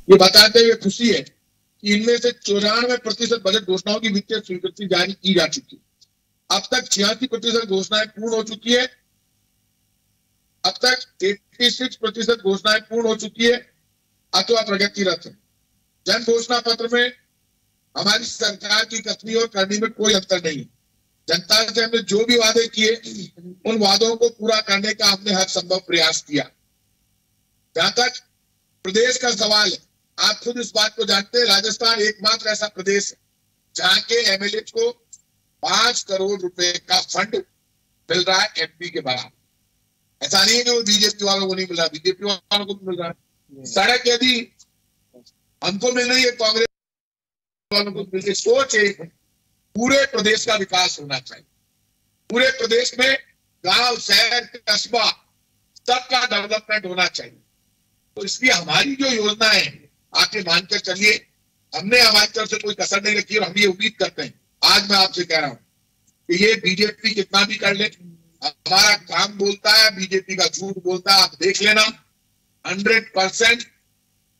ये बताते हुए खुशी है कि इनमें से 94% बजट घोषणाओं की वित्तीय स्वीकृति जारी की जा चुकी है। अब तक 86% घोषणाएं पूर्ण हो चुकी है। अब तक 86% घोषणाएं पूर्ण हो चुकी है अथवा प्रगतिरत है। जन घोषणा पत्र में हमारी सरकार की कथनी और करनी में कोई अंतर नहीं। जनता से हमने जो भी वादे किए उन वादों को पूरा करने का हमने हर संभव प्रयास किया। जहां तक प्रदेश का सवाल है, आप खुद इस बात को जानते हैं, राजस्थान एकमात्र ऐसा प्रदेश है जहां के एमएलए को 5 करोड़ रुपए का फंड मिल रहा है एमपी के बराबर। ऐसा नहीं है कि बीजेपी वालों को नहीं मिल रहा, बीजेपी वालों को मिल रहा है। सड़क यदि हमको मिल रही है, कांग्रेस वालों को मिल रही, सोच है पूरे प्रदेश का विकास होना चाहिए। पूरे प्रदेश में गांव, शहर, कस्बा सबका डेवलपमेंट होना चाहिए। तो इसलिए हमारी जो योजना है, आपके मानकर चलिए, हमने हमारी तरफ से कोई कसर नहीं रखी और हम ये उम्मीद करते हैं, आज मैं आपसे कह रहा हूं कि ये बीजेपी कितना भी कर ले, हमारा काम बोलता है, बीजेपी का झूठ बोलता है। आप देख लेना, 100%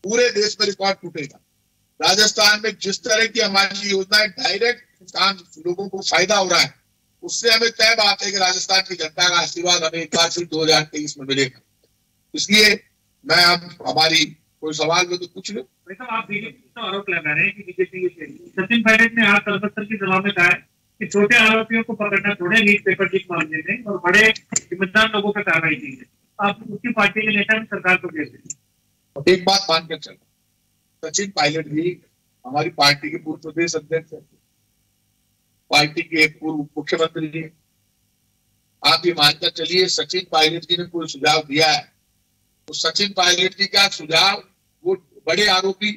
पूरे देश में रिकॉर्ड टूटेगा। राजस्थान में जिस तरह की हमारी योजनाएं डायरेक्ट किसान लोगों को फायदा हो रहा है, उससे हमें तय बात है कि राजस्थान की जनता का आशीर्वाद हमें एक बार फिर 2023 में मिलेगा। इसलिए मैं अब हमारी कोई सवाल में तो पूछ लो। आप बीजेपी का आरोप लगा रहे हैं कि बीजेपी सचिन पायलट ने आज तलपत्र के जवाब में कहा है कि छोटे आरोपियों को पकड़ना छोड़े नीट पेपर लीक मामले में और बड़े जिम्मेदार लोगों पर कार्रवाई की है। आप उसकी पार्टी के नेता भी सरकार को कहते हैं। एक बात मानकर चलो, सचिन पायलट भी हमारी पार्टी के पूर्व प्रदेश अध्यक्ष है, पार्टी के पूर्व मुख्यमंत्री जी। आप ये मानकर चलिए, सचिन पायलट जी ने कोई सुझाव दिया है तो सचिन पायलट जी का सुझाव, वो बड़े आरोपी,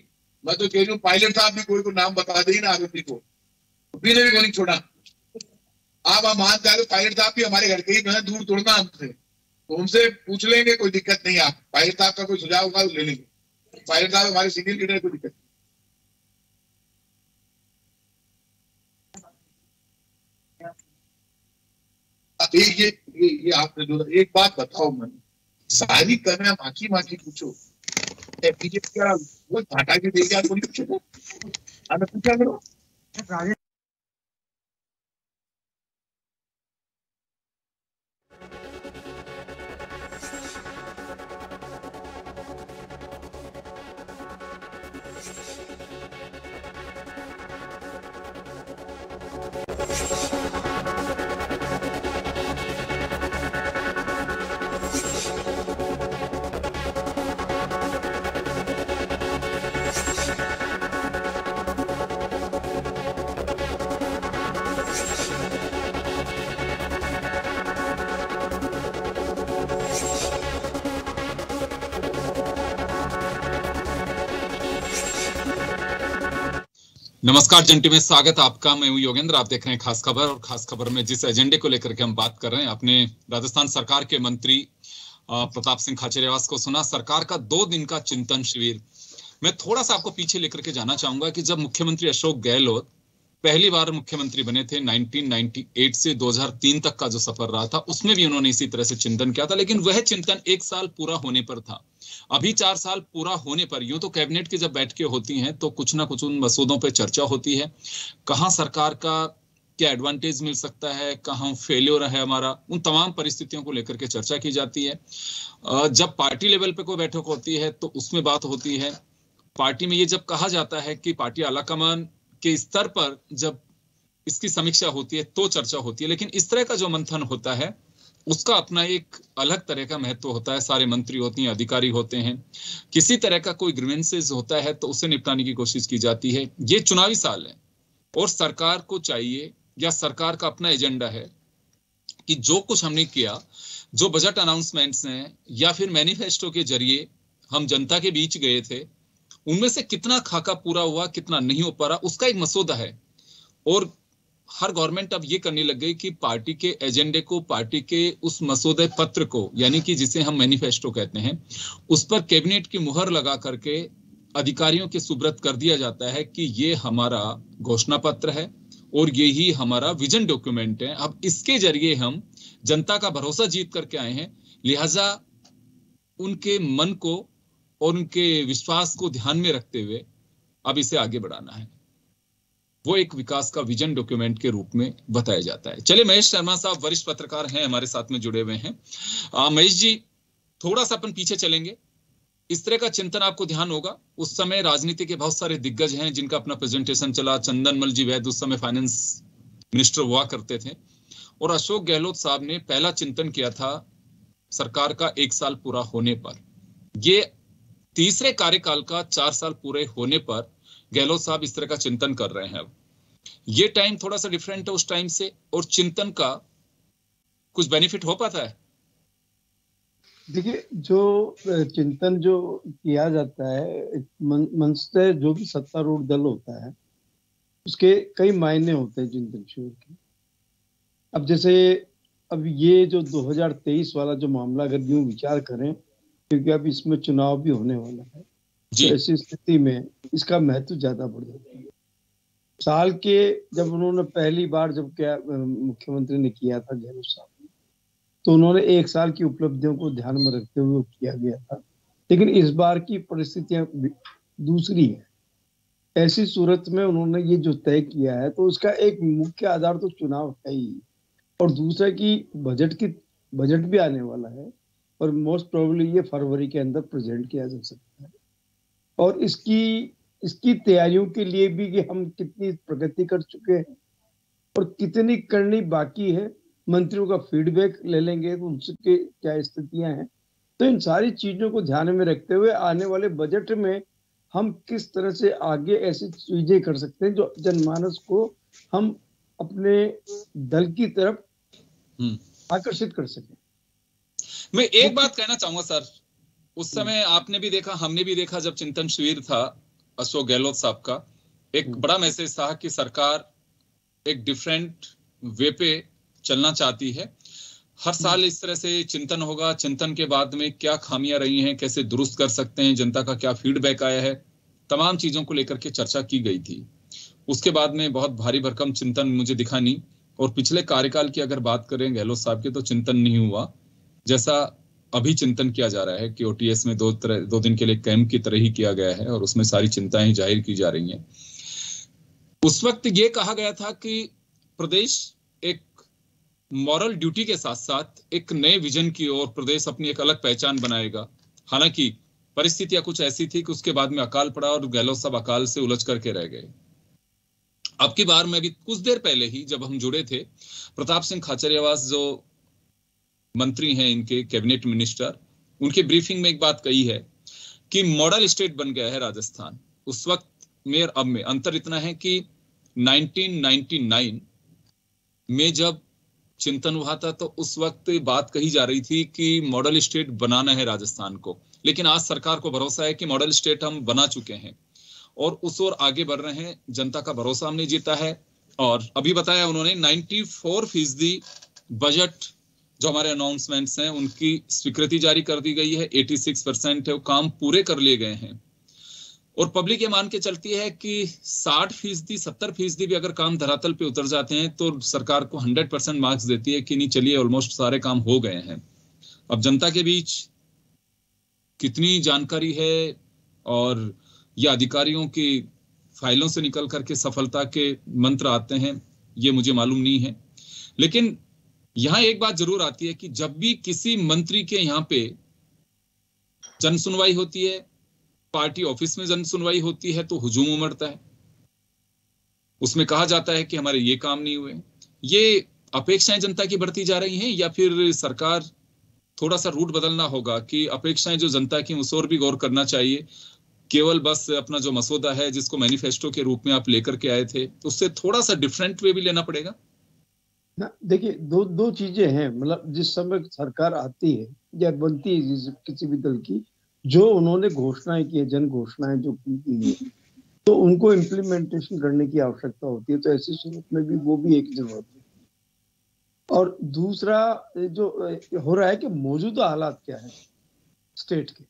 मैं तो कह रही हूँ पायलट साहब भी कोई को नाम बता दे ना आरोपी को, भी नहीं छोड़ा। आप मान चाहे पायलट साहब भी हमारे घर के ही जो दूर तोड़ना हमसे, तो उनसे पूछ लेंगे, कोई दिक्कत नहीं। आप पायलट साहब का कोई सुझाव होगा तो ले लेंगे। पायलट साहब हमारे सीनियर लीडर है, कोई दिक्कत नहीं। ये आपने जो एक बात बताओ, मैं सारी करना माखी पूछो, बीजेपी का वो घाटा के दे गया, कोई पूछेगा, हमें पूछा करो। नमस्कार जंटी में स्वागत आपका। मैं हूं योगेंद्र, आप देख रहे हैं खास खबर। और खास खबर में जिस एजेंडे को लेकर के हम बात कर रहे हैं, अपने राजस्थान सरकार के मंत्री प्रताप सिंह खाचरियावास को सुना सरकार का 2 दिन का चिंतन शिविर। मैं थोड़ा सा आपको पीछे लेकर के जाना चाहूंगा कि जब मुख्यमंत्री अशोक गहलोत पहली बार मुख्यमंत्री बने थे 1998 से 2003 तक का जो सफर रहा था, उसमें भी उन्होंने इसी तरह से चिंतन किया था। लेकिन वह चिंतन 1 साल पूरा होने पर था। अभी 4 साल पूरा होने पर यूं तो कैबिनेट की जब बैठकें होती हैं तो कुछ ना कुछ उन मसूदों पर चर्चा होती है, कहां सरकार का क्या एडवांटेज मिल सकता है, कहां फेल्योर है हमारा, उन तमाम परिस्थितियों को लेकर के चर्चा की जाती है। जब पार्टी लेवल पे कोई बैठक होती है तो उसमें बात होती है। पार्टी में ये जब कहा जाता है कि पार्टी आलाकमान के स्तर पर जब इसकी समीक्षा होती है तो चर्चा होती है। लेकिन इस तरह का जो मंथन होता है उसका अपना एक अलग तरह का महत्व होता है। सारे मंत्री होते हैं, अधिकारी होते हैं, किसी तरह का कोई ग्रीवेंसेस होता है तो उसे निपटाने की कोशिश की जाती है। ये चुनावी साल है और सरकार को चाहिए, या सरकार का अपना एजेंडा है कि जो कुछ हमने किया, जो बजट अनाउंसमेंट्स हैं या फिर मैनिफेस्टो के जरिए हम जनता के बीच गए थे, उनमें से कितना खाका पूरा हुआ, कितना नहीं हो पा रहा, उसका एक मसौदा है। और हर गवर्नमेंट अब ये करने लग गई कि पार्टी के एजेंडे को, पार्टी के उस मसौदे पत्र को, यानी कि जिसे हम मैनिफेस्टो कहते हैं, उस पर कैबिनेट की मुहर लगा करके अधिकारियों के सुब्रत कर दिया जाता है कि ये हमारा घोषणा पत्र है और ये ही हमारा विजन डॉक्यूमेंट है। अब इसके जरिए हम जनता का भरोसा जीत करके आए हैं, लिहाजा उनके मन को और उनके विश्वास को ध्यान में रखते हुए अब इसे आगे बढ़ाना है। वो एक विकास का विजन डॉक्यूमेंट के रूप में बताया जाता है। चलिए, महेश शर्मा साहब वरिष्ठ पत्रकार हैं, हमारे साथ में जुड़े हुए हैं। महेश जी, थोड़ा सा अपन पीछे चलेंगे। इस तरह का चिंतन आपको ध्यान होगा, उस समय राजनीति के बहुत सारे दिग्गज हैं जिनका अपना प्रेजेंटेशन चला। चंदनमल जी वैद्य उस समय फाइनेंस मिनिस्टर हुआ करते थे, और अशोक गहलोत साहब ने पहला चिंतन किया था सरकार का 1 साल पूरा होने पर। ये तीसरे कार्यकाल का 4 साल पूरे होने पर गहलोत साहब इस तरह का चिंतन कर रहे हैं। अब ये टाइम थोड़ा सा डिफरेंट है उस टाइम से, और चिंतन का कुछ बेनिफिट हो पाता है? देखिए, जो चिंतन जो किया जाता है मंचतः, जो भी सत्तारूढ़ दल होता है उसके कई मायने होते हैं चिंतन शिविर के। अब जैसे अब ये जो 2023 वाला जो मामला, अगर यूं विचार करें क्योंकि अब इसमें चुनाव भी होने वाला है। तो ऐसी स्थिति में इसका महत्व ज्यादा बढ़ जाता है। साल के जब उन्होंने पहली बार जब क्या मुख्यमंत्री ने किया था गहलोत साहब ने, तो उन्होंने 1 साल की उपलब्धियों को ध्यान में रखते हुए किया गया था। लेकिन इस बार की परिस्थितियां दूसरी है। ऐसी सूरत में उन्होंने ये जो तय किया है तो उसका एक मुख्य आधार तो चुनाव है ही, और दूसरा कि बजट भी आने वाला है और मोस्ट प्रोबेबली ये फरवरी के अंदर प्रेजेंट किया जा सकता है। और इसकी तैयारियों के लिए भी कि हम कितनी प्रगति कर चुके हैं और कितनी करनी बाकी है, मंत्रियों का फीडबैक ले लेंगे तो उनके क्या स्थितियां हैं। तो इन सारी चीजों को ध्यान में रखते हुए आने वाले बजट में हम किस तरह से आगे ऐसी चीजें कर सकते हैं जो जनमानस को हम अपने दल की तरफ आकर्षित कर सकें। मैं एक बात कहना चाहूंगा सर, उस समय आपने भी देखा, हमने भी देखा, जब चिंतन शिविर था अशोक गहलोत साहब का, एक बड़ा मैसेज था कि सरकार एक डिफरेंट वे पे चलना चाहती है। हर साल इस तरह से चिंतन होगा, चिंतन के बाद में क्या खामियां रही हैं, कैसे दुरुस्त कर सकते हैं, जनता का क्या फीडबैक आया है, तमाम चीजों को लेकर के चर्चा की गई थी। उसके बाद में बहुत भारी भरकम चिंतन मुझे दिखा नहीं। और पिछले कार्यकाल की अगर बात करें गहलोत साहब के, तो चिंतन नहीं हुआ जैसा अभी चिंतन किया जा रहा है कि ओटीएस में 2 दिन के लिए कैंप की तरह ही किया गया है और उसमें सारी चिंताएं जाहिर की जा रही हैं। उस वक्त ये कहा गया था कि प्रदेश एक मॉरल ड्यूटी के साथ साथ एक नए विजन की ओर प्रदेश अपनी एक अलग पहचान बनाएगा। हालांकि परिस्थितियां कुछ ऐसी थी कि उसके बाद में अकाल पड़ा और गहलोत साहब अकाल से उलझ करके रह गए। अब की बार में भी कुछ देर पहले ही जब हम जुड़े थे, प्रताप सिंह खाचरियावास जो मंत्री हैं, इनके कैबिनेट मिनिस्टर, उनके ब्रीफिंग में एक बात कही है कि मॉडल स्टेट बन गया है राजस्थान। उस वक्त में और अब में अंतर इतना है कि 1999 में जब चिंतन हुआ था तो उस वक्त बात कही जा रही थी कि मॉडल स्टेट बनाना है राजस्थान को, लेकिन आज सरकार को भरोसा है कि मॉडल स्टेट हम बना चुके हैं और उस ओर आगे बढ़ रहे हैं। जनता का भरोसा हमने जीता है और अभी बताया उन्होंने 94% बजट जो हमारे अनाउंसमेंट्स हैं उनकी स्वीकृति जारी कर दी गई है। 86% है वो काम पूरे कर लिए गए हैं और पब्लिक ये मान के चलती है कि 60%, 70% भी अगर काम धरातल पे उतर जाते हैं तो सरकार को 100% मार्क्स देती है कि नहीं चलिए ऑलमोस्ट सारे काम हो गए हैं। अब जनता के बीच कितनी जानकारी है और ये अधिकारियों की फाइलों से निकल करके सफलता के मंत्र आते हैं, ये मुझे मालूम नहीं है। लेकिन यहां एक बात जरूर आती है कि जब भी किसी मंत्री के यहां पे जन सुनवाई होती है, पार्टी ऑफिस में जन सुनवाई होती है, तो हुजूम उमड़ता है। उसमें कहा जाता है कि हमारे ये काम नहीं हुए। ये अपेक्षाएं जनता की बढ़ती जा रही हैं या फिर सरकार थोड़ा सा रूट बदलना होगा कि अपेक्षाएं जो जनता की उस ओर भी गौर करना चाहिए। केवल बस अपना जो मसौदा है जिसको मैनिफेस्टो के रूप में आप लेकर के आए थे, उससे थोड़ा सा डिफरेंट वे भी लेना पड़ेगा ना। देखिए, दो चीजें हैं। मतलब जिस समय सरकार आती है या बनती है किसी भी दल की, जो उन्होंने घोषणाएं की है, जन घोषणाएं जो की है, तो उनको इम्प्लीमेंटेशन करने की आवश्यकता होती है। तो ऐसी सूरत में भी वो भी एक जरूरत है। और दूसरा जो हो रहा है कि मौजूदा हालात क्या है स्टेट के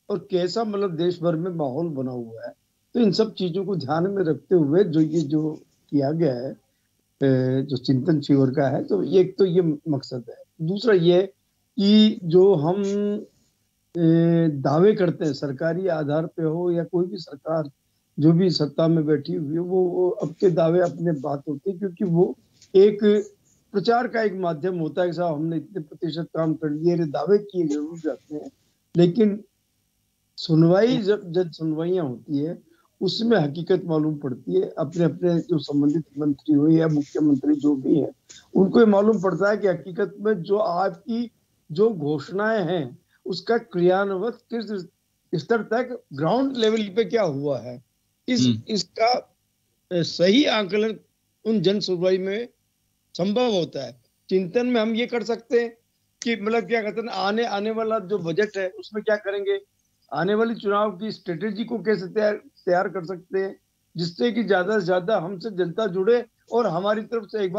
और कैसा मतलब देश भर में माहौल बना हुआ है, तो इन सब चीजों को ध्यान में रखते हुए जो किया गया है, जो चिंतन शिविर का है, तो एक तो ये मकसद है। दूसरा ये कि जो हम दावे करते हैं सरकारी आधार पे हो या कोई भी सरकार जो भी सत्ता में बैठी हुई है, वो अब के दावे अपने बात होते हैं, क्योंकि वो एक प्रचार का एक माध्यम होता है कि साहब हमने इतने प्रतिशत काम कर लिए, दावे किए जरूर जाते हैं, लेकिन सुनवाई जब सुनवाइयां होती है उसमें हकीकत मालूम पड़ती है। अपने अपने जो संबंधित मंत्री हो या मुख्यमंत्री जो भी है, उनको ये मालूम पड़ता है कि हकीकत में जो आपकी जो घोषणाएं हैं उसका क्रियान्वयन किस स्तर तक ग्राउंड लेवल पे क्या हुआ है, इसका सही आकलन उन जन सुनवाई में संभव होता है। चिंतन में हम ये कर सकते हैं कि मतलब क्या कहते हैं, आने वाला जो बजट है उसमें क्या करेंगे, आने वाली चुनाव की स्ट्रेटेजी को कैसे तैयार कर सकते हैं, जिससे कि ज्यादा से ज्यादा हमसे जनता जुड़े और हमारी तरफ से एक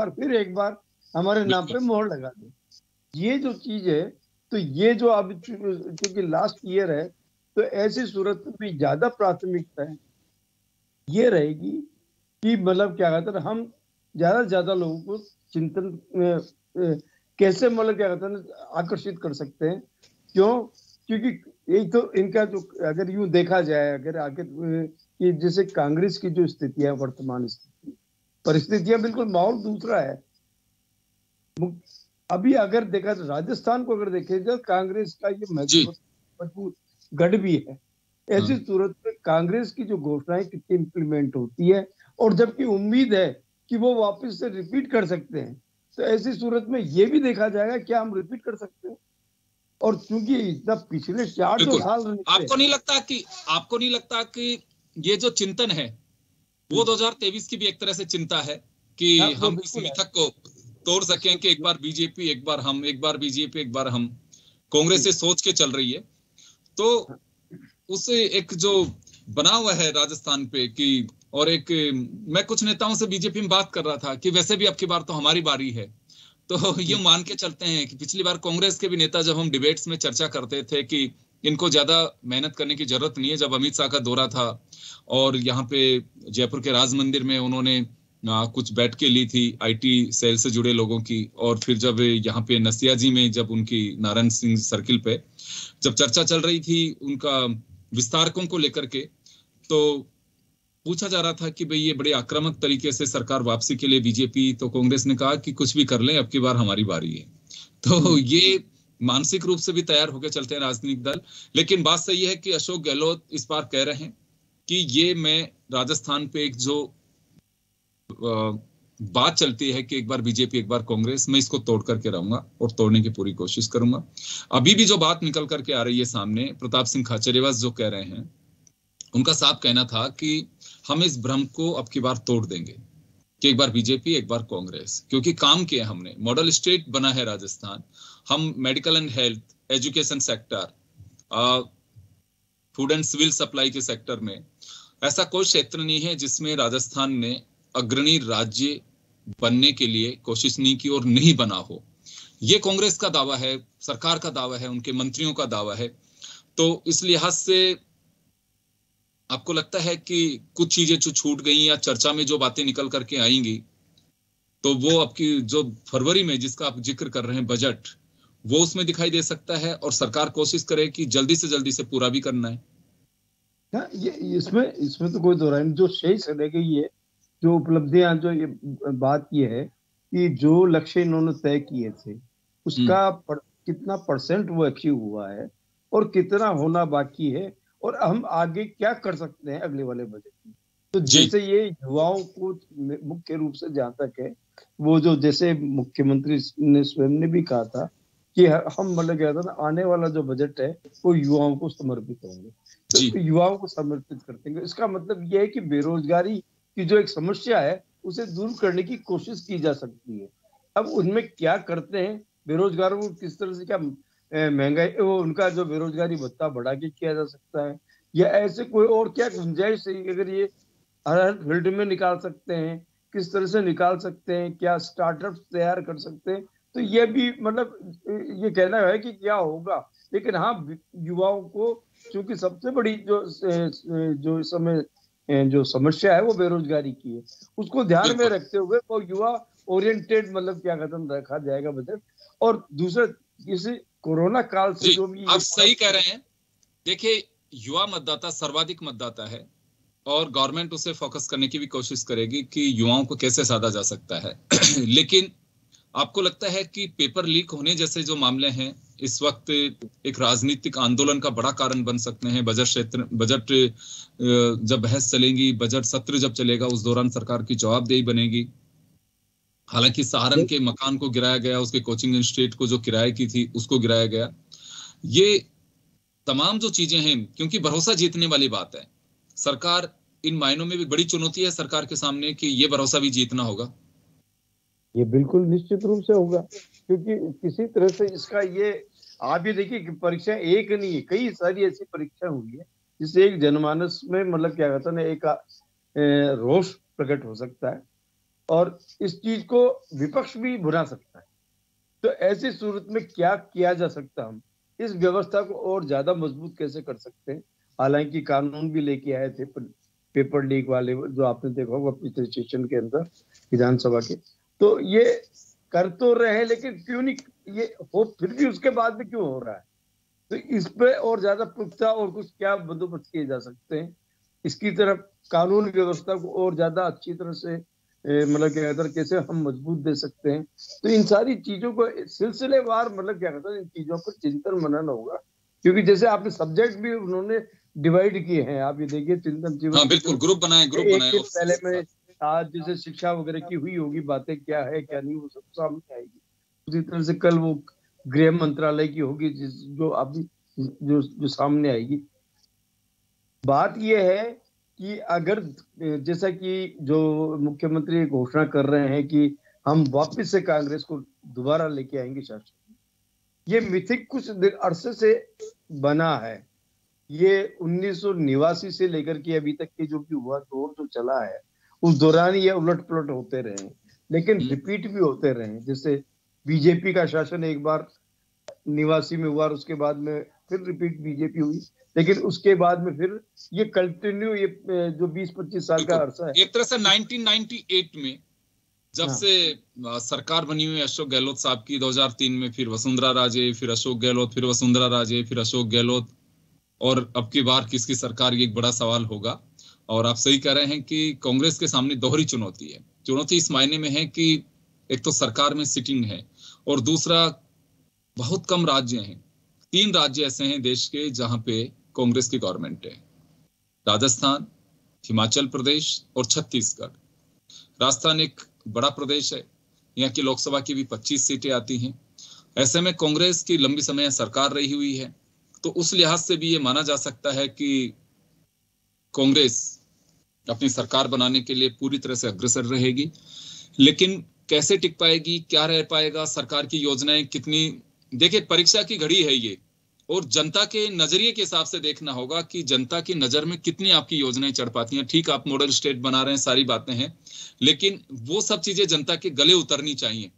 बार हमारे नाम पे मोहर लगा दे। ये जो चीज है, तो ये जो अब क्योंकि लास्ट ईयर है, तो ऐसी सूरत में ज्यादा प्राथमिकता है ये रहेगी कि मतलब क्या कहते हैं, हम ज्यादा से ज्यादा लोगों को चिंतन कैसे मतलब क्या कहते हैं आकर्षित कर सकते हैं। क्यों? क्योंकि एक तो इनका जो अगर यूं देखा जाए, अगर आगे कि जैसे कांग्रेस की जो स्थिति है, वर्तमान स्थिति परिस्थितियां बिल्कुल माहौल दूसरा है। अभी अगर देखा तो राजस्थान को अगर देखे तो कांग्रेस का ये मजबूत गढ़ भी है। ऐसी सूरत में कांग्रेस की जो घोषणाएं कितनी इंप्लीमेंट होती है, और जबकि उम्मीद है कि वो वापस से रिपीट कर सकते हैं, तो ऐसी सूरत में ये भी देखा जाएगा क्या हम रिपीट कर सकते हैं। और क्योंकि इतना पिछले 4 साल आपको नहीं लगता कि ये जो चिंतन है वो 2023 की भी एक तरह से चिंता है कि हम इस मिथक को तोड़ सकें कि एक बार बीजेपी एक बार हम, एक बार बीजेपी एक बार हम, कांग्रेस से सोच के चल रही है। तो उससे एक जो बना हुआ है राजस्थान पे कि, और एक मैं कुछ नेताओं से बीजेपी में बात कर रहा था कि वैसे भी अब की बार तो हमारी बारी है, तो ये मान के चलते हैं कि पिछली बार कांग्रेस के भी नेता जब हम डिबेट्स में चर्चा करते थे कि इनको ज्यादा मेहनत करने की जरूरत नहीं है, जब अमित शाह का दौरा था और यहाँ पे जयपुर के राज मंदिर में उन्होंने कुछ बैठकें ली थी आईटी सेल से जुड़े लोगों की, और फिर जब यहाँ पे नसिया जी में जब उनकी नारायण सिंह सर्किल पे जब चर्चा चल रही थी उनका विस्तारकों को लेकर के, तो पूछा जा रहा था कि भाई ये बड़े आक्रामक तरीके से सरकार वापसी के लिए बीजेपी, तो कांग्रेस ने कहा कि कुछ भी कर लें अब की बार हमारी बारी है। तो ये मानसिक रूप से भी तैयार होकर चलते हैं राजनीतिक दल। लेकिन बात सही है कि अशोक गहलोत इस बार कह रहे हैं कि ये मैं राजस्थान पे एक जो बात चलती है कि एक बार बीजेपी एक बार कांग्रेस, मैं इसको तोड़ करके रहूंगा और तोड़ने की पूरी कोशिश करूंगा। अभी भी जो बात निकल करके आ रही है सामने, प्रताप सिंह खाचरियावास जो कह रहे हैं, उनका साफ कहना था कि हम इस भ्रम को अब की बार तोड़ देंगे कि एक बार बीजेपी एक बार कांग्रेस, क्योंकि काम किया हमने, मॉडल स्टेट बना है राजस्थान। हम medical and health, education sector, food and civil supply के सेक्टर में ऐसा कोई क्षेत्र नहीं है जिसमें राजस्थान ने अग्रणी राज्य बनने के लिए कोशिश नहीं की और नहीं बना हो। ये कांग्रेस का दावा है, सरकार का दावा है, उनके मंत्रियों का दावा है। तो इस लिहाज से आपको लगता है कि कुछ चीजें जो छूट गई या चर्चा में जो बातें निकल करके आएंगी, तो वो आपकी जो फरवरी में जिसका आप जिक्र कर रहे हैं बजट, वो उसमें दिखाई दे सकता है और सरकार कोशिश करे कि जल्दी से पूरा भी करना है। ये इसमें तो कोई दो राय नहीं। जो शेष रह गई है, जो उपलब्धियां, जो ये बात ये है कि जो लक्ष्य इन्होंने तय किए थे उसका कितना परसेंट वो अचीव हुआ है और कितना होना बाकी है, और हम आगे क्या कर सकते हैं अगले वाले बजट में। तो जैसे ये युवाओं को मुख्य रूप से जहां तक है, वो जो जैसे मुख्यमंत्री ने स्वयं ने भी कहा था कि हम मतलब क्या था ना, आने वाला जो बजट है वो युवाओं को समर्पित होंगे, तो युवाओं को समर्पित करते हैं। इसका मतलब ये है कि बेरोजगारी की जो एक समस्या है उसे दूर करने की कोशिश की जा सकती है। अब उनमें क्या करते हैं, बेरोजगारों को किस तरह से क्या महंगाई, वो उनका जो बेरोजगारी भत्ता बढ़ा के किया जा सकता है, या ऐसे कोई और क्या गुंजाइश है, अगर ये हर फील्ड में निकाल सकते हैं, किस तरह से निकाल सकते हैं, क्या स्टार्टअप तैयार कर सकते हैं। तो ये भी मतलब ये कहना है कि क्या होगा। लेकिन हाँ, युवाओं को चूंकि सबसे बड़ी जो समय जो समस्या है वो बेरोजगारी की है, उसको ध्यान में रखते हुए वो युवा ओरिएंटेड मतलब क्या कदम रखा जाएगा बजट। और दूसरा किसी कोरोना काल से जो भी, आप सही कह रहे हैं। देखिए, युवा मतदाता सर्वाधिक मतदाता है और गवर्नमेंट उसे फोकस करने की भी कोशिश करेगी कि युवाओं को कैसे साधा जा सकता है। लेकिन आपको लगता है कि पेपर लीक होने जैसे जो मामले हैं इस वक्त एक राजनीतिक आंदोलन का बड़ा कारण बन सकते हैं? बजट जब बहस चलेगी, बजट सत्र जब चलेगा, उस दौरान सरकार की जवाबदेही बनेगी। हालांकि सहारन के मकान को गिराया गया, उसके कोचिंग इंस्टीट्यूट को जो किराए की थी उसको गिराया गया। ये तमाम जो चीजें हैं, क्योंकि भरोसा जीतने वाली बात है, सरकार इन मायनों में भी बड़ी चुनौती है सरकार के सामने कि ये भरोसा भी जीतना होगा। ये बिल्कुल निश्चित रूप से होगा, क्योंकि किसी तरह से इसका ये आप ये देखिए कि परीक्षा एक नहीं है, कई सारी ऐसी परीक्षा हुई है जिससे एक जनमानस में मतलब क्या कहता है ना, एक रोष प्रकट हो सकता है और इस चीज को विपक्ष भी भुना सकता है। तो ऐसी सूरत में क्या किया जा सकता, हम इस व्यवस्था को और ज्यादा मजबूत कैसे कर सकते हैं। हालांकि कानून भी लेके आए थे पेपर लीक वाले, जो आपने देखा होगा पिछले सेशन के अंदर विधानसभा के, तो ये कर तो रहे हैं, लेकिन क्यों नहीं ये हो, फिर भी उसके बाद में क्यों हो रहा है। तो इस पे और ज्यादा पुख्ता और कुछ क्या बंदोबस्त किए जा सकते हैं, इसकी तरफ कानून व्यवस्था को और ज्यादा अच्छी तरह से मतलब क्या कहते हैं कैसे हम मजबूत दे सकते हैं। तो इन सारी चीजों को सिलसिलेवार मतलब क्या कहते हैं इन चीजों पर चिंतन मनन होगा, क्योंकि जैसे आपने सब्जेक्ट भी उन्होंने डिवाइड किए हैं। आप ये देखिए चिंतन जीवन, हाँ बिल्कुल, ग्रुप बनाए एक दिन पहले में आज जैसे शिक्षा वगैरह की हुई होगी बातें, क्या है क्या नहीं वो सब सामने आएगी। उसी तरह से कल वो गृह मंत्रालय की होगी जो अभी जो सामने आएगी। बात यह है कि अगर जैसा कि जो मुख्यमंत्री घोषणा कर रहे हैं कि हम वापस से कांग्रेस को दोबारा लेके आएंगे शासन, ये मिथिक कुछ अरसे से बना है। ये 1989 से लेकर के अभी तक के जो भी हुआ दौर जो चला है, उस दौरान ये उलट पुलट होते रहे, लेकिन रिपीट भी होते रहे। जैसे बीजेपी का शासन एक बार 89 में हुआ, उसके बाद में फिर रिपीट बीजेपी हुई, लेकिन उसके बाद में फिर ये कंटिन्यू, ये जो 20-25 साल का अरसा है। एक तरह से 1998 में जब से सरकार बनी हुई अशोक गहलोत साहब की, 2003 में फिर वसुंधरा राजे, फिर अशोक गहलोत, फिर वसुंधरा राजे, फिर अशोक गहलोत, और अब की बार किसकी सरकार, ये एक बड़ा सवाल होगा। और आप सही कह रहे हैं कि कांग्रेस के सामने दोहरी चुनौती है। चुनौती इस मायने में है कि एक तो सरकार में सिटिंग है, और दूसरा बहुत कम राज्य हैं। 3 राज्य ऐसे हैं देश के जहां पे कांग्रेस की गवर्नमेंट है, राजस्थान, हिमाचल प्रदेश और छत्तीसगढ़। राजस्थान एक बड़ा प्रदेश है, यहाँ की लोकसभा की भी 25 सीटें आती हैं। ऐसे में कांग्रेस की लंबी समय सरकार रही हुई है, तो उस लिहाज से भी ये माना जा सकता है कि कांग्रेस अपनी सरकार बनाने के लिए पूरी तरह से अग्रसर रहेगी। लेकिन कैसे टिक पाएगी, क्या रह पाएगा, सरकार की योजनाएं कितनी, देखिए परीक्षा की घड़ी है ये, और जनता के नजरिए के हिसाब से देखना होगा कि जनता की नजर में कितनी आपकी योजनाएं चढ़ पाती हैं। ठीक, आप मॉडल स्टेट बना रहे हैं, सारी बातें हैं, लेकिन वो सब चीजें जनता के गले उतरनी चाहिए।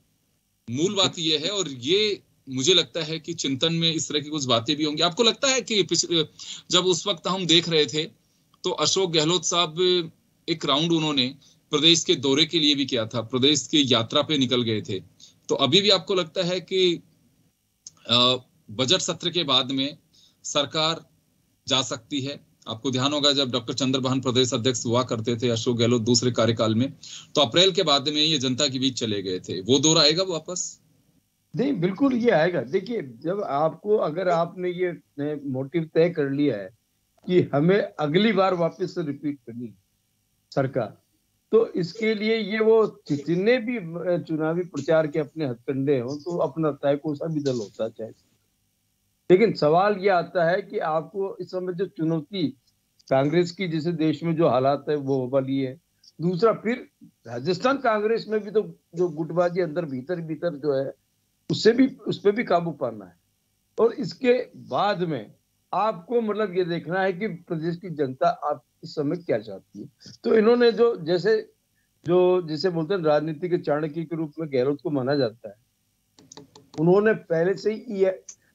मूल बात ये है, और ये मुझे लगता है कि चिंतन में इस तरह की कुछ बातें भी होंगी। आपको लगता है कि जब उस वक्त हम देख रहे थे तो अशोक गहलोत साहब एक राउंड उन्होंने प्रदेश के दौरे के लिए भी किया था, प्रदेश की यात्रा पे निकल गए थे, तो अभी भी आपको लगता है कि बजट सत्र के बाद में सरकार जा सकती है? आपको ध्यान होगा जब डॉक्टर चंद्रभान प्रदेश अध्यक्ष हुआ करते थे अशोक गहलोत दूसरे कार्यकाल में, तो अप्रैल के बाद में ये जनता के बीच चले गए थे। वो दौर आएगा वापस? नहीं, बिल्कुल ये आएगा। देखिए, जब आपको, अगर आपने ये मोटिव तय कर लिया है कि हमें अगली बार वापस से रिपीट करनी सरकार, तो इसके लिए ये वो जितने भी चुनावी प्रचार के अपने हथकंडे हो, तो अपना तय कोई सा भी दल होता चाहे। लेकिन सवाल ये आता है कि आपको इस समय जो चुनौती कांग्रेस की, जैसे देश में जो हालात है वो वाली है। दूसरा, फिर राजस्थान कांग्रेस में भी तो जो गुटबाजी अंदर भीतर जो है, उस पर भी काबू पाना है। और इसके बाद में आपको मतलब ये देखना है कि प्रदेश की जनता आप इस समय क्या चाहती है। तो इन्होंने जैसे बोलते हैं राजनीति के चाणक्य के रूप में गहलोत को माना जाता है, उन्होंने पहले से ही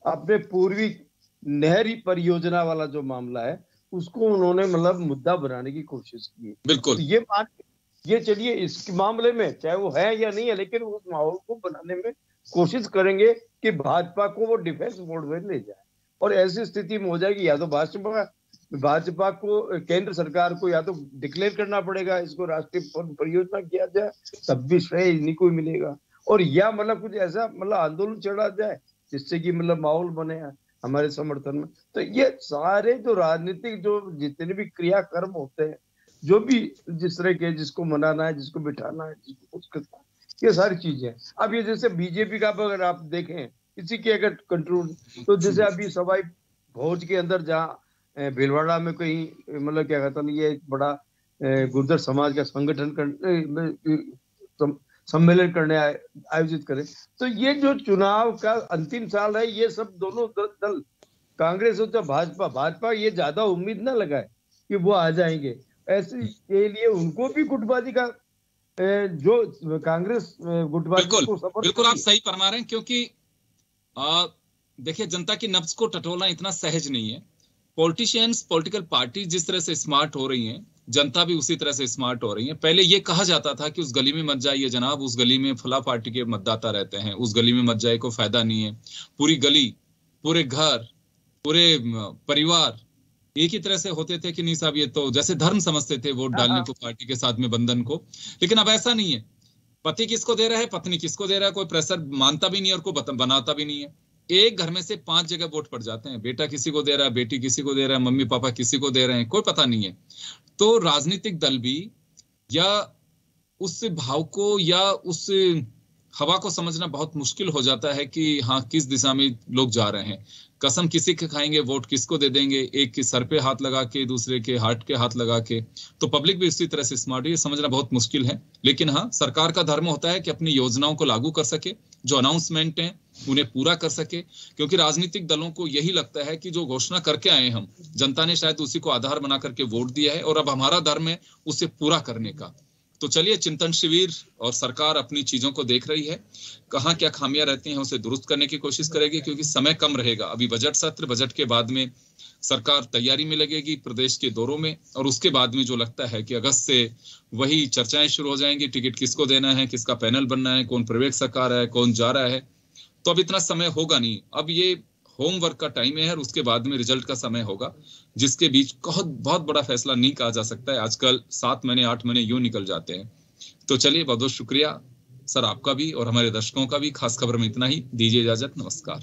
अपने पूर्वी नहरी परियोजना वाला जो मामला है उसको उन्होंने मतलब मुद्दा बनाने की कोशिश की। बिल्कुल, तो ये चलिए इस मामले में चाहे वो है या नहीं है, लेकिन उस माहौल को बनाने में कोशिश करेंगे कि भाजपा को वो डिफेंस मोड में ले जाए। और ऐसी स्थिति में हो जाएगी, या तो भाजपा को, केंद्र सरकार को या तो डिक्लेयर करना पड़ेगा इसको राष्ट्रीय परियोजना किया जाए, तब भी श्रेय इन्हीं को मिलेगा, और या मतलब कुछ ऐसा मतलब आंदोलन चढ़ा जाए जिससे कि मतलब माहौल बने हमारे समर्थन में। तो ये सारे जो राजनीतिक जो जितने भी क्रियाकर्म होते हैं, जो भी जिस तरह के, जिसको मनाना है, जिसको बिठाना है, जिसको कुछ करना है, ये सारी चीजें। अब ये जैसे बीजेपी का अगर आप देखें, इसी के अगर कंट्रोल, तो जैसे अभी सवाई भोज के अंदर जहाँ भीलवाड़ा में कहीं मतलब क्या कहता है, ये एक बड़ा गुर्जर समाज का संगठन सम्मेलन करने आयोजित करें, तो ये जो चुनाव का अंतिम साल है, ये सब दोनों दल कांग्रेस और भाजपा ये ज्यादा उम्मीद ना लगाए कि वो आ जाएंगे। ऐसे के लिए उनको भी गुटबाजी का जो कांग्रेस गुटबाजी को सपोर्ट। बिल्कुल आप सही फरमा रहे हैं, क्योंकि देखिए जनता की नब्ज को टटोलना इतना सहज नहीं है। पॉलिटिशियंस, पॉलिटिकल पार्टी जिस तरह से स्मार्ट हो रही हैं, जनता भी उसी तरह से स्मार्ट हो रही है। पहले ये कहा जाता था कि उस गली में मत जाइए जनाब, उस गली में फला पार्टी के मतदाता रहते हैं, उस गली में मत जाइए, कोई फायदा नहीं है। पूरी गली, पूरे घर, पूरे परिवार एक ही तरह से होते थे कि नहीं साहब ये तो जैसे धर्म समझते थे वोट डालने को, पार्टी के साथ में बंधन को। लेकिन अब ऐसा नहीं है। पति किसको दे रहा है, पत्नी किसको दे रहा है, कोई प्रेशर मानता भी नहीं है और कोई बनाता भी नहीं है। एक घर में से 5 जगह वोट पड़ जाते हैं, बेटा किसी को दे रहा है, बेटी किसी को दे रहा है, मम्मी पापा किसी को दे रहे हैं, कोई पता नहीं है। तो राजनीतिक दल भी या उस भाव को या उस हवा को समझना बहुत मुश्किल हो जाता है कि हाँ किस दिशा में लोग जा रहे हैं। कसम किसी के खाएंगे, वोट किसको दे देंगे, एक के सर पे हाथ लगा के, दूसरे के हार्ट के हाथ लगा के। तो पब्लिक भी उसी तरह से स्मार्ट है, ये समझना बहुत मुश्किल है। लेकिन हाँ, सरकार का धर्म होता है कि अपनी योजनाओं को लागू कर सके, जो अनाउंसमेंट हैं उन्हें पूरा कर सके, क्योंकि राजनीतिक दलों को यही लगता है कि जो घोषणा करके आए हम, जनता ने शायद उसी को आधार बना करके वोट दिया है और अब हमारा धर्म है उसे पूरा करने का। तो चलिए, चिंतन शिविर और सरकार अपनी चीजों को देख रही है, कहाँ क्या खामियां रहती हैं उसे दुरुस्त करने की कोशिश करेगी, क्योंकि समय कम रहेगा। अभी बजट सत्र, बजट के बाद में सरकार तैयारी में लगेगी प्रदेश के दौरों में, और उसके बाद में जो लगता है कि अगस्त से वही चर्चाएं शुरू हो जाएंगी, टिकट किसको देना है, किसका पैनल बनना है, कौन प्रवेश कर रहा है, कौन जा रहा है। तो अब इतना समय होगा नहीं, अब ये होमवर्क का टाइम है और उसके बाद में रिजल्ट का समय होगा, जिसके बीच बहुत बड़ा फैसला नहीं कहा जा सकता है। आजकल 7 महीने 8 महीने यूं निकल जाते हैं। तो चलिए, बहुत बहुत शुक्रिया सर आपका भी और हमारे दर्शकों का भी। खास खबर में इतना ही, दीजिए इजाजत, नमस्कार।